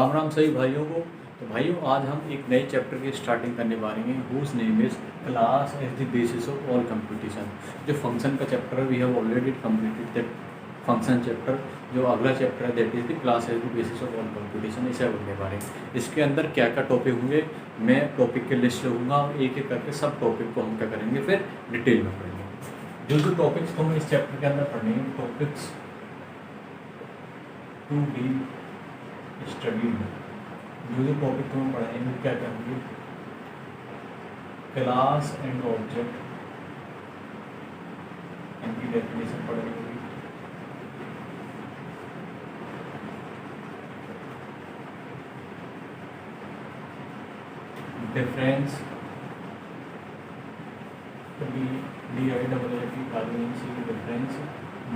राम राम सभी भाइयों को। तो भाइयों आज हम एक नए चैप्टर की स्टार्टिंग करने वाले हैं whose name is class as the basis of all computation. जो फंक्शन का चैप्टर है we have already completed that function chapter. जो अगला चैप्टर है that is the class as the basis of all computation, इसे बनने वाले हैं। इसके अंदर क्या क्या टॉपिक होंगे मैं टॉपिक के लिस्ट लूँगा और एक एक करके सब टॉपिक को हम क्या करेंगे फिर डिटेल में पढ़ेंगे। जो टॉपिक्स तो हमें इस चैप्टर के अंदर पढ़ने हैं टॉपिक्स टू बी स्टडी में जो टॉपिक तो हम पढ़ाएंगे वो क्या क्या होंगे, क्लास एंड ऑब्जेक्ट, इनकी डेफिनेशन पढ़ेंगे, difference difference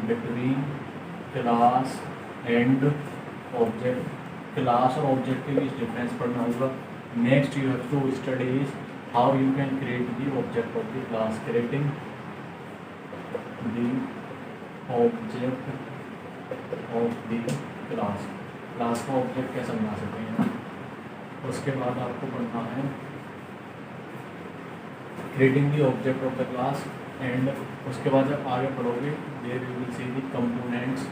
between class and object. Class और ऑब्जेक्ट के बीच डिफरेंस पढ़ना होगा। Next you have to study is how you can create the object of the class, creating the object of the class. Class का object कैसे बना सकते हैं। उसके बाद आपको पढ़ना है creating the object of the class and उसके बाद जब आगे पढ़ोगे there you will see the components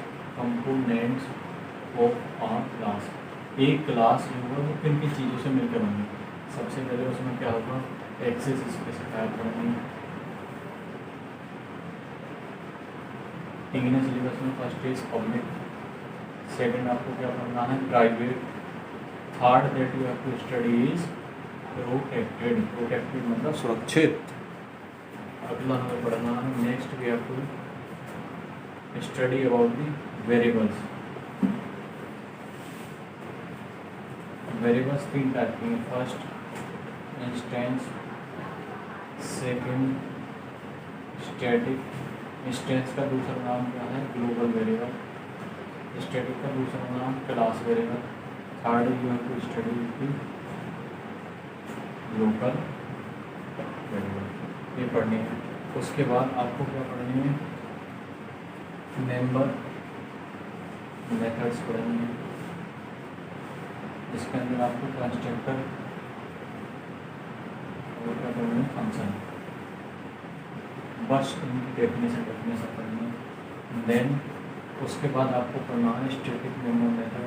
of a class. एक क्लास जो होगा वो किन किन चीज़ों से मिलकर बनेगी। सबसे पहले उसमें क्या होगा, एक्सेस स्पेसिफायर पढ़नी। तीन सिलेबस में फर्स्ट इज पब्लिक, सेकंड आपको क्या पढ़ना है private, third that you have to study is protected. Protected मतलब सुरक्षित। अगला हमें पढ़ना है next we have to study about the variables. Variables तीन टाइप के हैं, first instance, second static. Instance का दूसरा नाम क्या है ग्लोबल वेरिएबल, स्टैटिक का दूसरा नाम class variable, third you have to study local variable. ये पढ़नी है। उसके बाद आपको क्या पढ़नी है, मेंबर मेथड्स पढ़नी है। इसके अंदर आपको कंस्ट्रक्टर और क्या पढ़ना है फंक्शन, बस इनकी डेफिनेशन सब पढ़नी है। देन उसके बाद आपको पढ़ना है स्टैटिक मेंबर मेथड।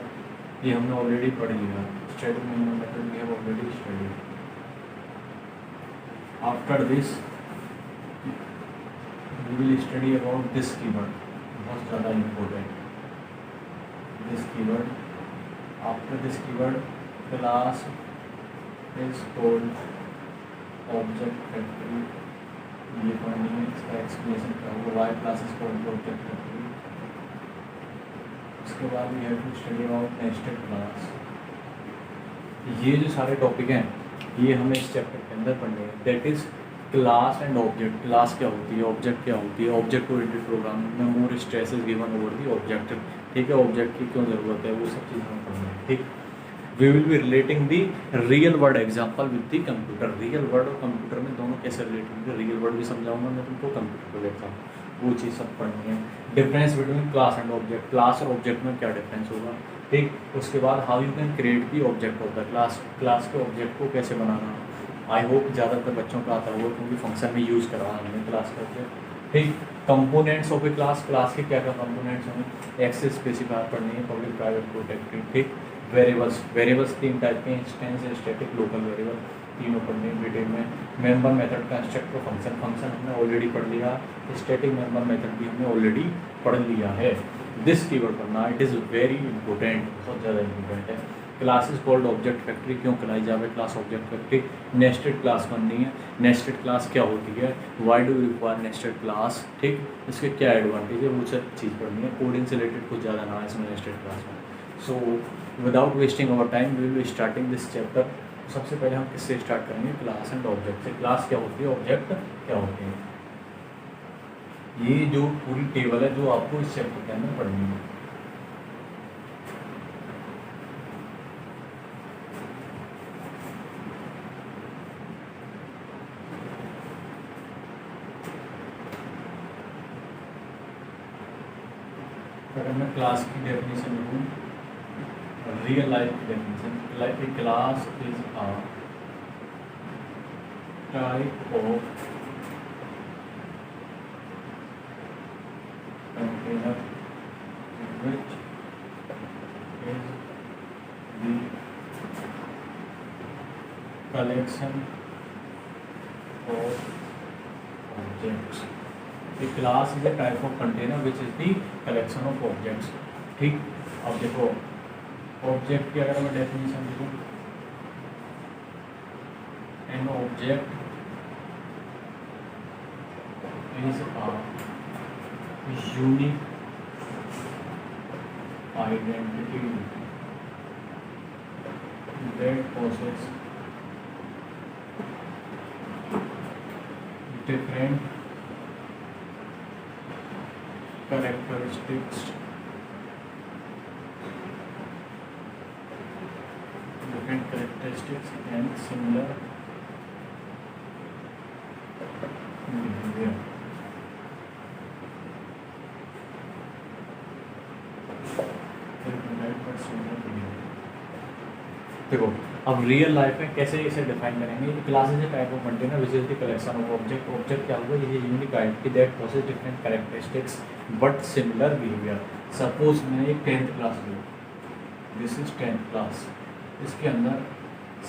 ये हमने ऑलरेडी पढ़ लिया, static member method we have already study. After this we will study about this keyword, बहुत ज़्यादा important this keyword. After this keyword class is called object factory, ये पढ़नी है। इसका एक्सप्लेनेशन क्या होगा, why class is called object factory. उसके बाद we have to study about nested class. ये जो सारे टॉपिक हैं ये हमें इस चैप्टर के अंदर पढ़ने हैं। That is class and object. Class क्या होती है, ऑब्जेक्ट क्या होती है। ऑब्जेक्ट ओरिएंटेड प्रोग्रामिंग में more stress is given over the object. ठीक है, ऑब्जेक्ट की क्यों ज़रूरत है वो सब चीज़ हमें पढ़ना है। ठीक, we will be relating the real world example with the computer. Real world और कंप्यूटर में दोनों कैसे रिलेट होंगे, रियल वर्ड भी समझाऊंगा मैं तुमको, कंप्यूटर को लेता हूँ, वो चीज़ सब पढ़नी है। Difference between class and object, class और ऑब्जेक्ट में क्या डिफरेंस होगा। ठीक, उसके बाद how you can create the object of the class, class के ऑब्जेक्ट को कैसे बनाना। आई होप ज़्यादातर बच्चों का आता होगा क्योंकि फंक्शन में यूज़ करवा हमने क्लास का ऑब्जेक्ट। ठीक, components of A class, class के क्या क्या कंपोनेंट्स होंगे, एक्सेस स्पेसिफायर पढ़नी है, पब्लिक प्राइवेट प्रोटेक्टेड। ठीक, वेरिएबल्स, वेरिएबल्स तीन टाइप के, इंस्टेंस स्टैटिक लोकल वेरिएबल, तीनों पढ़ने हैं डिटेल में। Member method constructor function, function हमने ऑलरेडी पढ़ लिया। स्टैटिक मेंबर मेथड भी हमने ऑलरेडी पढ़ लिया है। दिस कीवर्ड पढ़ना, इट इज़ वेरी इंपॉर्टेंट, बहुत ज़्यादा इंपॉर्टेंट है। Class is called object factory, क्यों कहलाई जावे class object factory. Nested class बननी है। नेस्टेड क्लास क्या होती है, why do require nested class. ठीक, इसके क्या एडवांटेज है वो सब चीज़ पढ़नी है। कोडिंग से रिलेटेड कुछ ज़्यादा ना है इसमें नेस्टेड क्लास में। So without wasting our time we will be starting this chapter. सबसे पहले हम किससे स्टार्ट करेंगे, क्लास एंड ऑब्जेक्ट से। क्लास क्या होती है, ऑब्जेक्ट क्या होते हैं। ये जो पूरी टेबल है जो आपको इस चैप्टर के अंदर पढ़नी है। अगर मैं क्लास की डेफिनेशन लूँ, रियल लाइफ की definition, like a class is a type of container which is the collection of objects. A class is a type of container which is the collection of objects. ठीक, अब देखो object की अगर मैं definition देखूँ, an object is a unique identity that possesses different characteristics and similar behavior. देखो अब real life में कैसे इसे डिफाइन करेंगे, class is a type of container which is the collection of object. Object क्या होगा, ये unique identity that possess different characteristics but similar behaviour. Suppose मैंने एक 10th क्लास ली, दिस इज 10th क्लास, इसके अंदर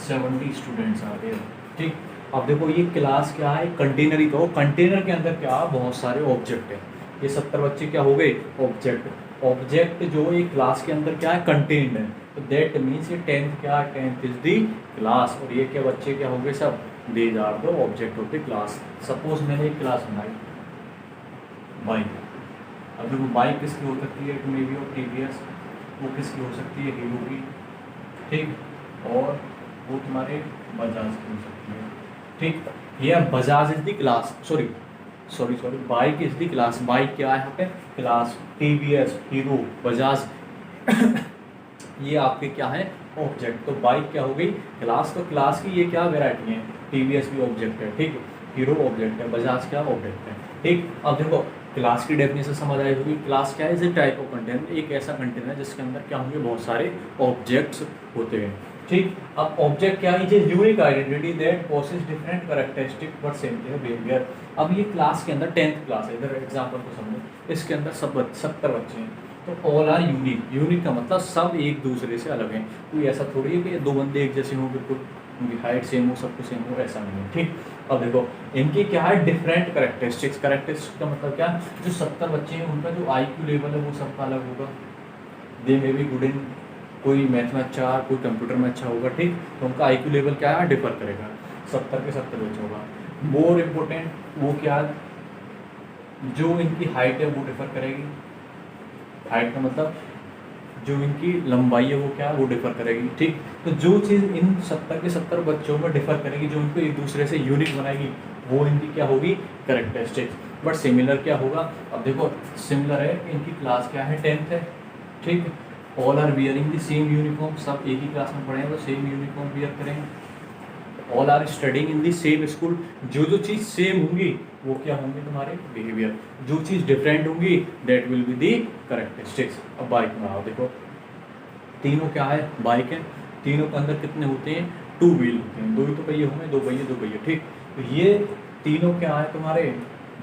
70 स्टूडेंट्स आ गए. ठीक, अब देखो ये क्लास क्या है, कंटेनर ही. तो कंटेनर के अंदर क्या बहुत सारे ऑब्जेक्ट है. ये 70 बच्चे क्या हो गए, ऑब्जेक्ट. ऑब्जेक्ट जो एक क्लास के अंदर क्या है, कंटेन्ड है. तो दैट मीन्स ये 10th क्या है, 10th इज दी क्लास. और ये क्या बच्चे क्या हो गए, सब these are the object of the class. Suppose मैंने एक क्लास बनाई बाइक. अब देखो बाइक किसकी हो सकती है, मे बी ऑफ टीवीएस, वो किसकी हो सकती है, हीरो की. ठीक, और वो तुम्हारे बजाज की हो सकती है. ठीक, ये Bajaj is the class, sorry bike is the class. Bike क्या है यहाँ पे, क्लास. टीवीएस, हीरो, बजाज ये आपके क्या है, ऑब्जेक्ट. तो बाइक क्या हो गई, क्लास. तो क्लास की ये क्या वैरायटी है, टीवीएस भी ऑब्जेक्ट है. ठीक, हीरो ऑब्जेक्ट है, बजाज क्या ऑब्जेक्ट है. ठीक, अब देखो क्लास की डेफिनेशन समझ आई होगी. क्लास क्या है, is a type of container, एक ऐसा कंटेनर जिसके अंदर क्या होंगे, बहुत सारे ऑब्जेक्ट्स होते हैं. ठीक, अब ऑब्जेक्ट क्या है, unique identity that possess different characteristic but same behaviour. अब ये क्लास के अंदर 10th क्लास है, इधर एग्जांपल को समझो. इसके अंदर 70 बच्चे हैं. तो ऑल आर यूनिक. यूनिक का मतलब सब एक दूसरे से अलग हैं. कोई ऐसा थोड़ी है कि ये 2 बंदे एक जैसे हों, बिल्कुल उनकी हाइट सेम हो, सब कुछ सेम हो, ऐसा नहीं है. ठीक, अब देखो इनकी क्या है, डिफरेंट कैरेक्टरिस्टिक्स. कैरेक्टरिस्टिक्स का मतलब क्या, जो 70 बच्चे हैं उनका जो IQ लेवल है वो सबका अलग होगा. दे मे बी गुड इन, कोई मैथ में अच्छा, कोई कंप्यूटर में अच्छा होगा. ठीक, तो उनका IQ लेवल क्या है, डिफर करेगा. 70 के 70 बच्चे होगा. मोर इम्पोर्टेंट वो क्या, जो इनकी हाइट है वो डिफर करेगी. हाइट का मतलब जो इनकी लंबाई है वो क्या है, वो डिफर करेगी. ठीक, तो जो चीज़ इन 70 के 70 बच्चों में डिफर करेगी, जो इनको एक दूसरे से यूनिक बनाएगी, वो इनकी क्या होगी, कैरेक्टरिस्टिक्स. बट सिमिलर क्या होगा, अब देखो सिमिलर है, इनकी क्लास क्या है, 10th है. ठीक, all are wearing the same uniform, सब एक ही क्लास में पढ़े हैं तो सेम यूनिफॉर्म वियर करेंगे. All are studying in the same school. जो चीज़ सेम होंगी वो क्या होंगे, तुम्हारे बिहेवियर. जो चीज़ डिफरेंट होंगी that will be the characteristics. अब बाइक में आओ, देखो तीनों क्या है, बाइक है. तीनों के अंदर कितने होते हैं, 2 व्हील होते हैं. 2 ही तो पहिए होंगे, 2 पहिए. ठीक, तो ये तीनों क्या है तुम्हारे,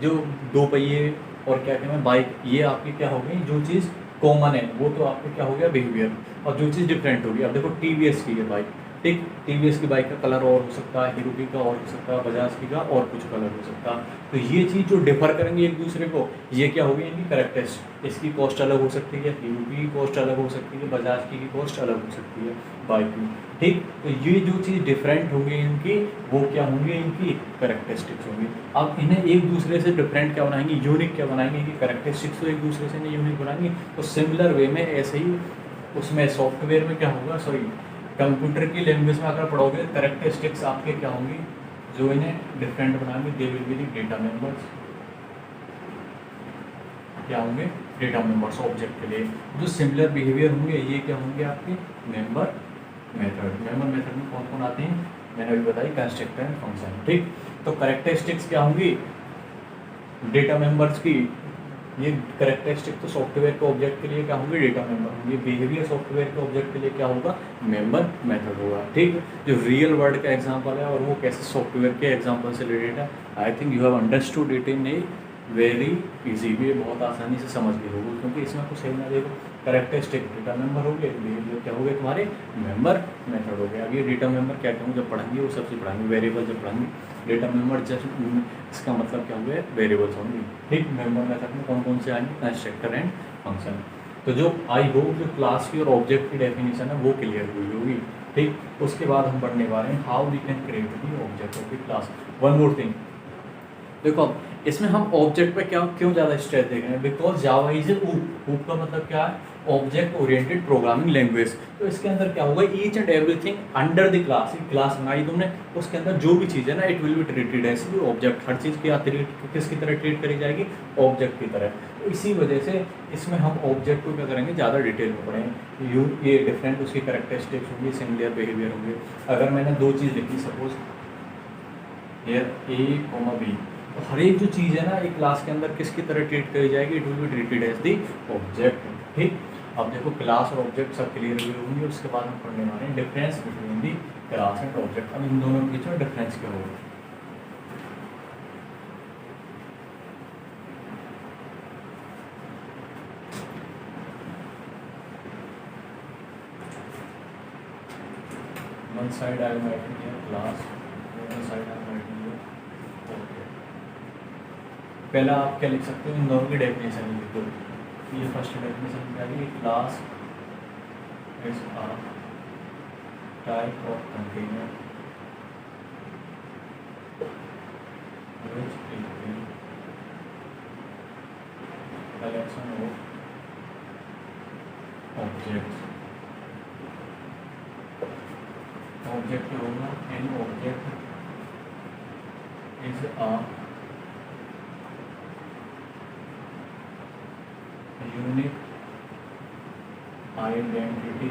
जो 2 पहिए और क्या कहते हैं बाइक, ये आपकी क्या हो गई, जो चीज़ कॉमन है वो तो आपको क्या हो गया, बिहेवियर. और जो चीज़ डिफरेंट होगी, अब देखो टीवीएस की है बाइक. ठीक, टीवीएस की बाइक का कलर और हो सकता है, हीरो की का और हो सकता है, बजाज की का और कुछ कलर हो सकता है. तो ये चीज़ जो डिफर करेंगे एक दूसरे को, ये क्या होगी, इनकी कैरेक्टरिस्टिक्स. इसकी कॉस्ट अलग हो सकती है, हीरो की कॉस्ट अलग हो सकती है, बजाज की कॉस्ट अलग हो सकती है, बाइक की. ठीक, तो ये जो चीज़ डिफरेंट होंगी इनकी, वो क्या होंगी, इनकी कैरेक्टरिस्टिक्स होंगी. अब इन्हें एक दूसरे से डिफरेंट क्या बनाएंगे, यूनिक क्या बनाएंगे, इनकी कैरेक्टरिस्टिक्स तो एक दूसरे से नहीं यूनिक बनाएंगे. तो सिमिलर वे में ऐसे ही उसमें सॉफ्टवेयर में क्या होगा, सॉरी कंप्यूटर की लैंग्वेज में अगर पढ़ोगे, कैरेक्टरिस्टिक्स आपके क्या होंगी, जो इन्हें डिफरेंट बनाएंगे, they will be the data members. क्या होंगे, डेटा मेंबर्स ऑब्जेक्ट के लिए. जो सिमिलर बिहेवियर होंगे ये क्या होंगे, आपके मेंबर मेथड. मेंबर मेथड में कौन कौन आते हैं, मैंने अभी बताई, कंस्ट्रक्टर एंड फंक्शन. ठीक, तो कैरेक्टरिस्टिक्स क्या होंगी, डेटा मेंबर्स की ये करेक्टरिस्टिक तो सॉफ्टवेयर के ऑब्जेक्ट के लिए क्या होंगे, डेटा मेंबर होंगे। बिहेवियर सॉफ्टवेयर के ऑब्जेक्ट के लिए क्या होगा, मेंबर मेथड होगा। ठीक, जो रियल वर्ल्ड का एग्जांपल है और वो कैसे सॉफ्टवेयर के एग्जांपल से रिलेटेड है, I think you have understood it in a very easy way, बहुत आसानी से समझ गए होगे, क्योंकि इसमें कुछ सही ना देखो, करेक्टरिस्टिक डेटा मेंबर हो गए, बिहेवियर क्या हो गए तुम्हारे, मेंबर मेथड हो गया। अब ये डेटा मेंबर क्या कहूँ जब पढ़ेंगे वो सबसे पढ़ाएंगे, वेरिएबल जब पढ़ेंगे, डेटा मेंबर जस्ट इसका मतलब क्या हुआ, वेरिएबल्स होंगे। ठीक, मेंबर मेथड में कौन कौन से आएंगे, कंस्ट्रक्टर एंड फंक्शन। तो जो आई होप जो क्लास की और ऑब्जेक्ट की डेफिनेशन है वो क्लियर हुई होगी। ठीक, उसके बाद हम पढ़ने वाले हैं how we can create the object of the class. One more thing, देखो इसमें हम ऑब्जेक्ट पे क्या क्यों ज़्यादा स्ट्रेस देख रहे हैं, बिकॉज जावा इज ऊप का मतलब क्या है, ऑब्जेक्ट ओरिएंटेड प्रोग्रामिंग लैंग्वेज। तो इसके अंदर क्या होगा, each and everything under the class, एक क्लास बनाई तुमने, उसके अंदर जो भी चीज़ है ना, it will be treated as object. हर चीज़ की किसकी तरह ट्रीट करी जाएगी, ऑब्जेक्ट की तरह। तो इसी वजह से इसमें हम ऑब्जेक्ट को क्या करेंगे, ज़्यादा डिटेल में पढ़ेंगे। ये डिफरेंट उसकी करेक्टरिस्टिक्स होंगी, सिमिलर बिहेवियर होंगे। अगर मैंने दो चीज़ लिखी suppose here a comma b, तो हर एक जो चीज़ है ना एक क्लास के अंदर किसकी तरह ट्रीट करी जाएगी, it will be treated as the object. ठीक, अब देखो क्लास और ऑब्जेक्ट सब क्लियर हुए होंगे। उसके बाद हम पढ़ने वाले हैं difference between the class and object. अब इन दोनों के बीच में डिफरेंस क्या होगा। One side I am writing here class, one side I am writing here object. पहला आप क्या लिख सकते हो, इन दोनों की डेफिनेशन लिख दो। ये फर्स्ट डेफिनेशन क्या है, class is a type of container which is the collection of objects। Object क्या होगा, an object is a unique identity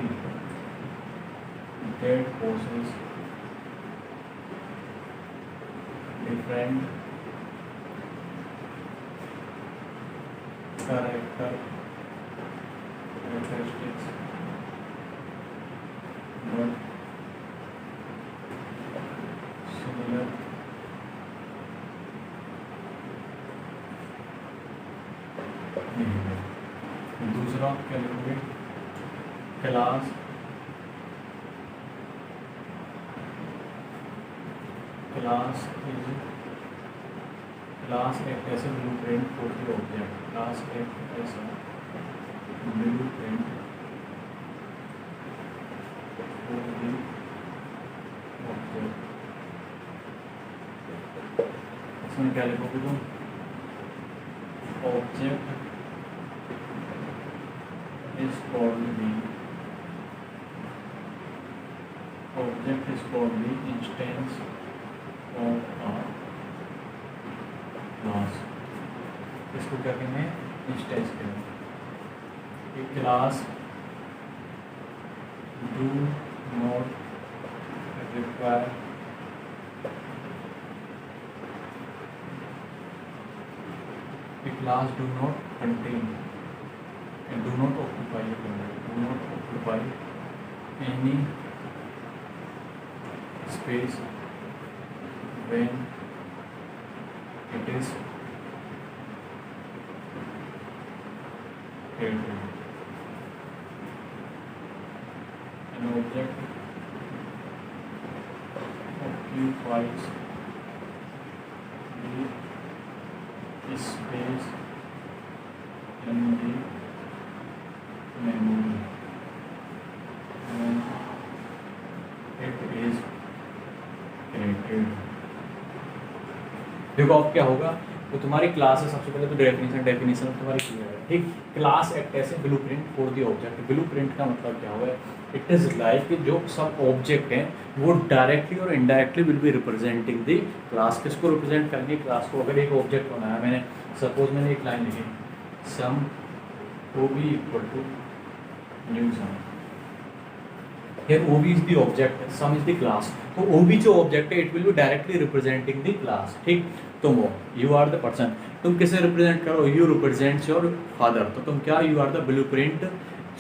that possesses different characteristics but similar behavior। दूसरा क्या लिखोगे, क्लास एक ऐसे blueprint for the object. Class एक ऐसा blueprint for the object. इसमें क्या लिखोगे तुम, object is called the instance of a class। इसको क्या कहेंगे, इंस्टेंस कहेंगे। एक class do not require a class do not contain and do not occupy any space when it is created। An object occupies the space in the memory when it is created। देखो अब क्या होगा, तो तुम्हारी class है, सबसे पहले तो डेफिनेशन तुम्हारी क्लियर है। ठीक, class act as a blueprint for the object. Blueprint का मतलब क्या हुआ है, इट इज लाइक जो सब ऑब्जेक्ट हैं वो डायरेक्टली और indirectly will be representing the class. किसको रिप्रेजेंट करेंगे, क्लास को। अगर एक ऑब्जेक्ट बनाया मैंने, सपोज मैंने एक लाइन लिखी, sum O B equal to new sum. Here OB is the object, sum is the class। तो OB जो ऑब्जेक्ट है, it will be directly representing the class. ठीक, तुम हो, यू आर द पर्सन। तुम किसे रिप्रेजेंट करो, यू रिप्रेजेंट्स योर फादर, तो तुम क्या, you are the blueprint,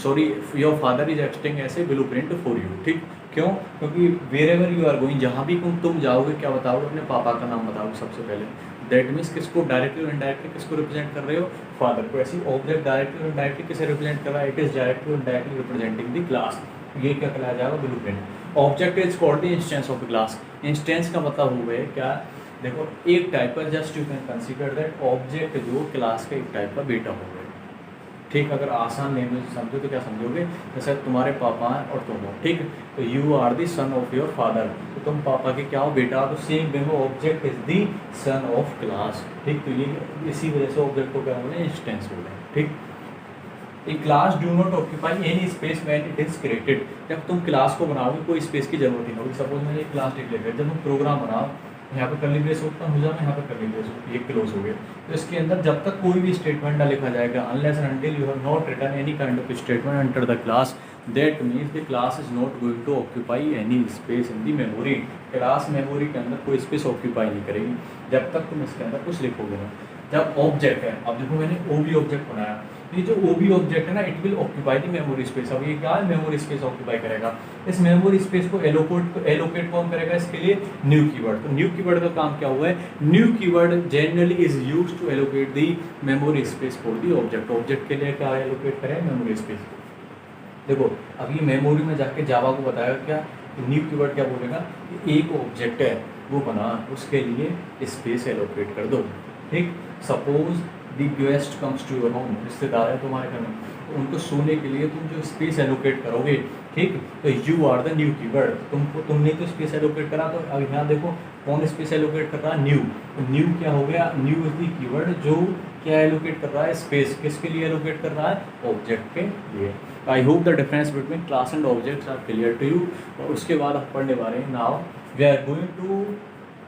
sorry your father is acting as a blueprint for you. ठीक, क्यों? क्योंकि wherever you are going, जहाँ भी तुम जाओगे क्या बताओगे, अपने पापा का नाम बताओगे सबसे पहले। दैट मीन्स किसको डायरेक्टली और इनडायरेक्टली किसको रिप्रेजेंट कर रहे हो, फादर को। ऐसी ऑब्जेक्ट डायरेक्टली और इनडायरेक्टली किसे रिप्रेजेंट कर रहा है, इट इज डायरेक्टली और इनडायरेक्टली रिप्रेजेंटिंग द क्लास। ये क्या कहलाया जाएगा, blueprint. Object is called the instance of the class. Instance का मतलब हुआ है क्या, देखो एक टाइप का, just you can consider that object जो क्लास का एक टाइप का बेटा हो गया। ठीक, अगर आसान लैंग्वेज समझो तो क्या समझोगे, जैसे तुम्हारे पापा हैं और तुम हो, ठीक, तो you are the son of your father, तो तुम पापा के क्या हो, बेटा। तो सेम वे में object is the son of class. ठीक, तो ये इसी वजह से ऑब्जेक्ट को क्या बोले, इंस्टेंस बोले। ठीक, a class do not occupy any space when it is created. जब तुम क्लास को बनाओगे कोई स्पेस की जरूरत नहीं होगी। सपोज मैंने एक क्लास डिक्लेयर किया, जब तुम प्रोग्राम बनाओ, यहाँ पे कर्ली ब्रेस ओपन हो जाए, यहाँ पे कर्ली ब्रेस ये क्लोज हो गया, तो इसके अंदर जब तक कोई भी स्टेटमेंट ना लिखा जाएगा, unless and until you have not written any kind of statement enter the class, that means the class is not going to occupy any space in the memory. Class memory के अंदर कोई space occupy नहीं करेगी जब तक तुम इसके अंदर कुछ लिखोगे ना। जब ऑब्जेक्ट है, अब देखो मैंने ओबी ऑब्जेक्ट बनाया, ये जो ओबी ऑब्जेक्ट है ना, it will occupy the memory space. अब ये क्या है, मेमोरी स्पेस ऑक्यूपाई करेगा। इस मेमोरी स्पेस को एलोकेट कौन करेगा, इसके लिए न्यू कीवर्ड। तो न्यू कीवर्ड का काम क्या हुआ है, new keyword generally is used to allocate the memory space for the object. Object के लिए क्या एलोकेट करें, मेमोरी स्पेस। देखो अब ये मेमोरी में जाके जावा को बताएगा क्या, न्यू कीवर्ड क्या बोलेगा कि एक ऑब्जेक्ट है वो बना, उसके लिए स्पेस एलोकेट कर दो। ठीक, suppose the guest comes to your home, रिश्तेदार है तुम्हारे घर में, तो उनको सोने के लिए तुम जो स्पेस एलोकेट करोगे, ठीक, तो you are the new keyword. तुमने तो स्पेस एलोकेट करा, तो अब यहाँ देखो कौन स्पेस एलोकेट कर रहा है, न्यू। तो न्यू क्या हो गया, न्यू इज द कीवर्ड जो क्या एलोकेट कर रहा है, स्पेस। किसके लिए एलोकेट कर रहा है, ऑब्जेक्ट के लिए। I hope the difference between class and objects are clear to you. और उसके बाद आप पढ़ने वाले हैं, now we are going to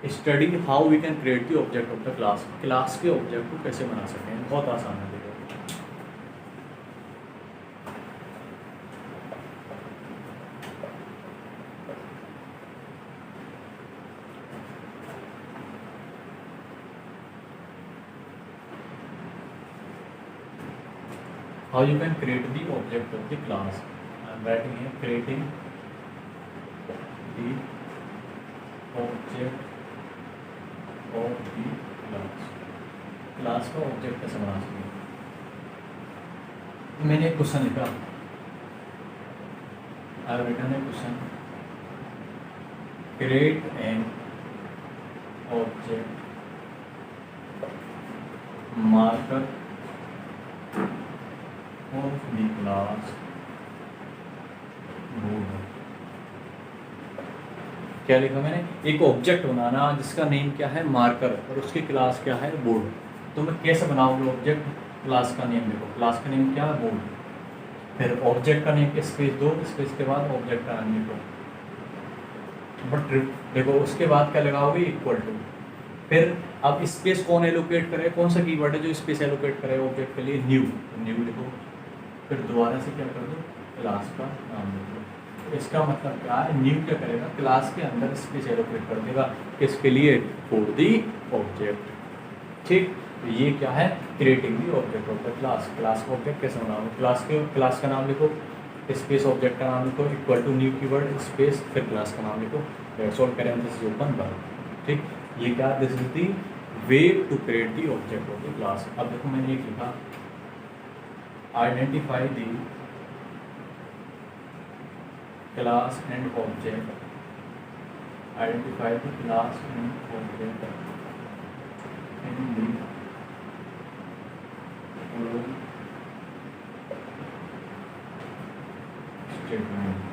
study how we can create the object of the class. Class के ऑब्जेक्ट को कैसे बना सकते हैं, बहुत आसान है। देखो how you can create the object of the class. I am writing here creating the object of the class. Class का ऑब्जेक्ट कैसे बना सकते हैं, मैंने एक क्वेश्चन लिखा, I have written a question, create an object marker of the class board। क्या लिखा मैंने, एक ऑब्जेक्ट बनाना जिसका नेम क्या है, मार्कर, और उसकी क्लास क्या है, बोर्ड। तो मैं कैसे बनाऊंगा ऑब्जेक्ट, क्लास का नेम देखो, क्लास का नेम क्या है, बोर्ड। फिर ऑब्जेक्ट का नेम स्पेस दो, स्पेस के बाद ऑब्जेक्ट का नेम लिखो, बट देखो उसके बाद क्या लगाओगे, इक्वल टू। फिर अब स्पेस कौन एलोकेट करे, कौन सा कीवर्ड है जो स्पेस एलोकेट करे ऑब्जेक्ट के लिए, न्यू। न्यू लिखो, फिर दोबारा से क्या कर दो, क्लास का नाम लिख दो। तो इसका मतलब क्या है, न्यू क्या करेगा, क्लास के अंदर स्पेस एलोकेट कर देगा, किसके लिए, फॉर दी ऑब्जेक्ट। ठीक, तो ये क्या है, creating the object of the class. Class का ऑब्जेक्ट कैसे बनाओ, क्लास का नाम लिखो, स्पेस ऑब्जेक्ट का नाम लिखो, equal to new keyword space, फिर क्लास का नाम लिखो, दैट्स ऑल, पैरेंथेसिस ओपन बंद। ठीक, ये क्या, this is the way to create the object of the class. अब देखो मैंने एक लिखा, identify the class and object, identify the class and object in the following statement।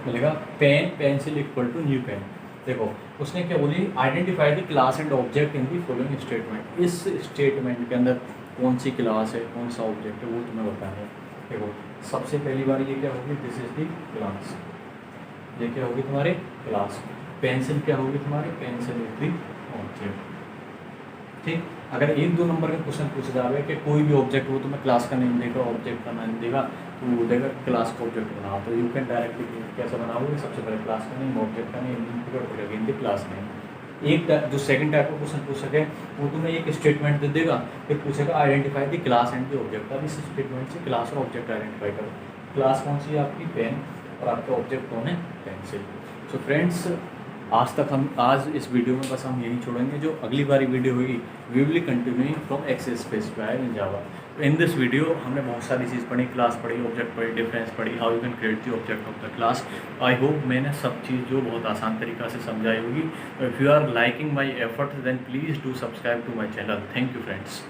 मिलेगा pen, pencil equal to new pen. देखो उसने क्या बोली, identify the class and object in the following statement. इस स्टेटमेंट के अंदर कौन सी क्लास है, कौन सा ऑब्जेक्ट है, वो तुम्हें बताना है। देखो सबसे पहली बार ये क्या होगी, दिस इज दी क्लास, ये क्या होगी तुम्हारी क्लास। पेंसिल क्या होगी तुम्हारी, पेंसिल इज दी ऑब्जेक्ट। ठीक, अगर 1-2 नंबर का क्वेश्चन पूछा जावे कि कोई भी ऑब्जेक्ट हो, तो मैं क्लास का नेम देगा, ऑब्जेक्ट का नाम देगा, तो वो देगा क्लास का ऑब्जेक्ट बनाओ, तो यू कैन डायरेक्टली कैसे बनाओगे, सबसे पहले क्लास का नेम, ऑब्जेक्ट का name, in the class name. एक जो सेकंड टाइप का क्वेश्चन पूछ सके, वो तुम्हें एक स्टेटमेंट दे देगा, फिर पूछेगा identify the class and the object. अब इस स्टेटमेंट से क्लास और ऑब्जेक्ट आइडेंटिफाई करो। क्लास कौन सी है आपकी, पेन, और आपका ऑब्जेक्ट कौन है, पेंसिल। सो फ्रेंड्स, आज इस वीडियो में बस हम यही छोड़ेंगे। जो अगली बारी वीडियो होगी, we will continuing from access specifier in Java. In this video हमने बहुत सारी चीज़ पढ़ी, क्लास पढ़ी, ऑब्जेक्ट पढ़ी, डिफरेंस पढ़ी, how you can create the object of the class. I hope मैंने सब चीज़ जो बहुत आसान तरीक़ा से समझाई होगी। If you are liking my effort then please do subscribe to my channel. Thank you friends.